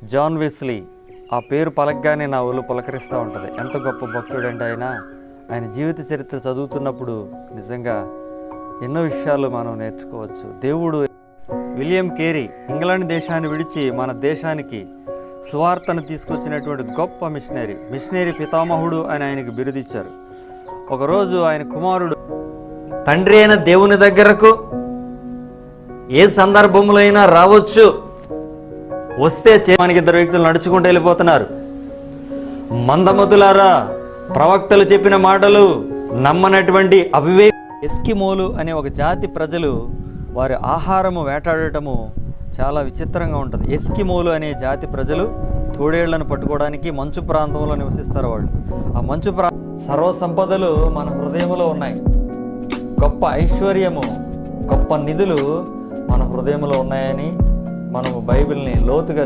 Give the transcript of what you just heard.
John Wesley, ఆ పేరు పలకగానే నా ఒళ్ళు పులకరిస్తూ ఉంటుంది. ఎంత గొప్ప భక్తుడంటే ఆయన జీవిత చరిత్ర చదువుతున్నప్పుడు నిజంగా ఎన్నో విషయాలు మనం నేర్చుకోవచ్చు. దేవుడు విలియం కేరీ, ఇంగ్లాండ్ దేశాన్ని విడిచి మన దేశానికి సువార్తను తీసుకొచ్చినటువంటి గొప్ప మిషనరీ పితామహుడు అని ఆయనకు బిరుదిచ్చారు. ఒకరోజు ఆయన కుమారుడు తండ్రి అయిన దేవుని దగ్గరకు ఏ సందర్భంలో అయినా రావచ్చు, వస్తే మనకి ఇద్దరు వ్యక్తులు నడుచుకుంటూ వెళ్ళిపోతున్నారు. మందమతులారా, ప్రవక్తలు చెప్పిన మాటలు నమ్మనటువంటి అవివేక ఎస్కిమోలు అనే ఒక జాతి ప్రజలు వారి ఆహారము వేటాడటము చాలా విచిత్రంగా ఉంటుంది. ఎస్కిమోలు అనే జాతి ప్రజలు తోడేళ్లను పట్టుకోవడానికి మంచు ప్రాంతంలో నివసిస్తారు. వాళ్ళు ఆ మంచు సర్వ సంపదలు మన హృదయంలో ఉన్నాయి. గొప్ప ఐశ్వర్యము, గొప్ప నిధులు మన హృదయంలో ఉన్నాయని మనము బైబిల్ని లోతుగా